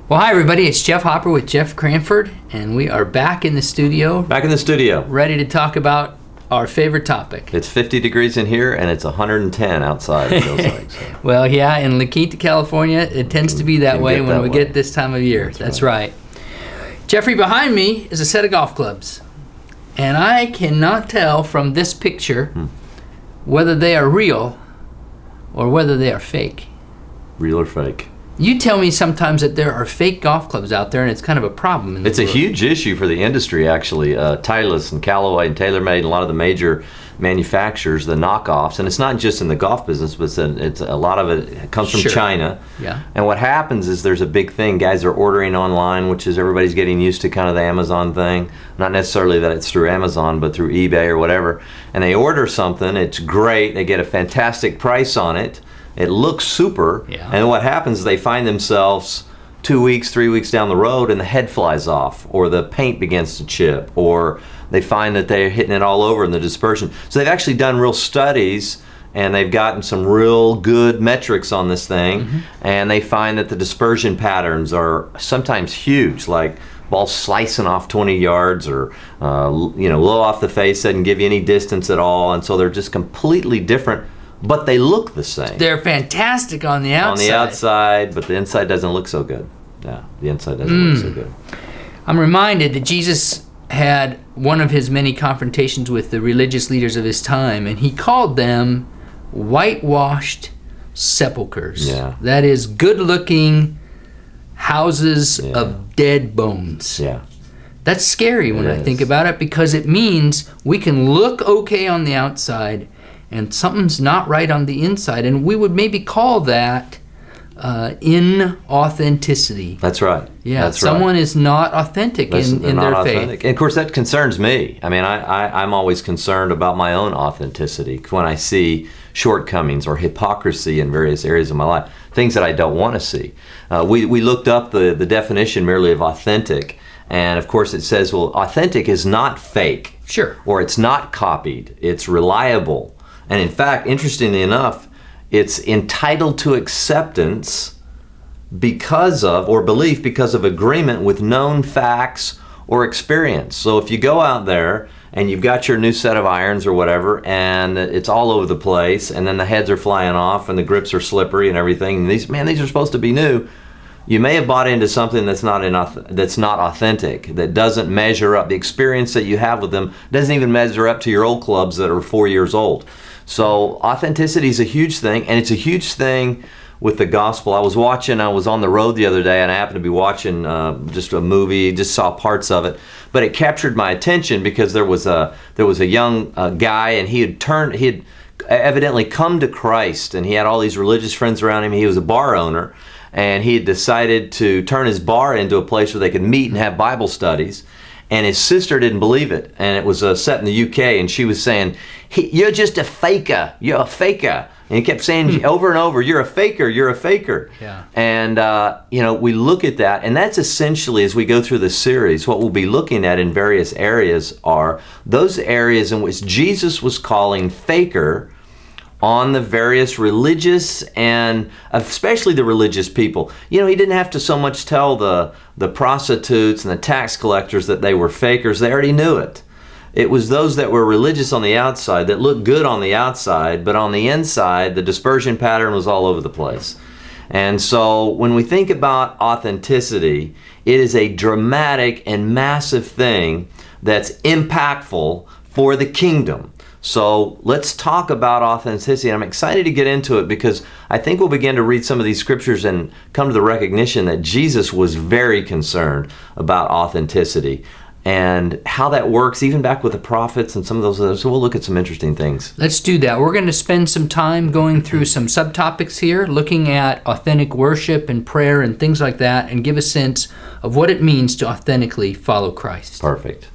Well, hi everybody, it's Jeff Hopper with Jeff Cranford, and we are back in the studio. Ready to talk about our favorite topic. It's 50 degrees in here, and it's 110 outside, it feels like. So. Well, yeah, in La Quinta, California, it tends to be that way when we get this time of year. That's right. Jeffrey, behind me is a set of golf clubs, and I cannot tell from this picture whether they are real or whether they are fake. Real or fake? You tell me sometimes that there are fake golf clubs out there, and it's kind of a problem in the world. It's a huge issue for the industry, actually. Titleist and Callaway and TaylorMade and a lot of the major manufacturers, the knockoffs, and it's not just in the golf business, but it's a lot of it comes from China. Yeah. And what happens is there's a big thing. Guys are ordering online, which is everybody's getting used to kind of the Amazon thing. Not necessarily that it's through Amazon, but through eBay or whatever. And they order something, it's great, they get a fantastic price on it. It looks super, and what happens is they find themselves 2 weeks, 3 weeks down the road and the head flies off, or the paint begins to chip, or they find that they're hitting it all over in the dispersion. So they've actually done real studies, and they've gotten some real good metrics on this thing, and they find that the dispersion patterns are sometimes huge, like ball slicing off 20 yards or low off the face, doesn't give you any distance at all, and so they're just completely different. But they look the same. They're fantastic on the outside. On the outside, but the inside doesn't look so good. Yeah, the inside doesn't look so good. I'm reminded that Jesus had one of his many confrontations with the religious leaders of his time, and he called them whitewashed sepulchers. Yeah. That is, good-looking houses of dead bones. Yeah. That's scary when I think about it, because it means we can look okay on the outside, and something's not right on the inside, and we would maybe call that inauthenticity. That's right. Yeah, that's someone right. is not authentic in their faith. And of course, that concerns me. I mean, I'm always concerned about my own authenticity when I see shortcomings or hypocrisy in various areas of my life, things that I don't want to see. We looked up the definition merely of authentic, and of course it says, well, authentic is not fake. Sure. Or it's not copied. It's reliable. And in fact, interestingly enough, it's entitled to acceptance because of, or belief because of agreement with known facts or experience. So if you go out there and you've got your new set of irons or whatever, and it's all over the place, and then the heads are flying off and the grips are slippery and everything, and these are supposed to be new. You may have bought into something that's not authentic, that doesn't measure up. The experience that you have with them doesn't even measure up to your old clubs that are 4 years old. So authenticity is a huge thing, and it's a huge thing with the gospel. I was on the road the other day, and I happened to be watching just a movie, just saw parts of it, but it captured my attention because there was a young guy, and he had evidently come to Christ, and he had all these religious friends around him. He was a bar owner, and he had decided to turn his bar into a place where they could meet and have Bible studies. And his sister didn't believe it, and it was set in the UK, and she was saying, "You're just a faker. You're a faker." And he kept saying over and over, "You're a faker. You're a faker." Yeah. And we look at that, and that's essentially, as we go through this series, what we'll be looking at in various areas are those areas in which Jesus was calling faker on the various religious, and especially the religious people. He didn't have to so much tell the prostitutes and the tax collectors that they were fakers. They already knew it. It was those that were religious on the outside, that looked good on the outside, but on the inside, the dispersion pattern was all over the place. And so when we think about authenticity, it is a dramatic and massive thing that's impactful for the kingdom. So let's talk about authenticity. I'm excited to get into it because I think we'll begin to read some of these scriptures and come to the recognition that Jesus was very concerned about authenticity and how that works, even back with the prophets and some of those others. So we'll look at some interesting things. Let's do that. We're going to spend some time going through some subtopics here, looking at authentic worship and prayer and things like that, and give a sense of what it means to authentically follow Christ. Perfect.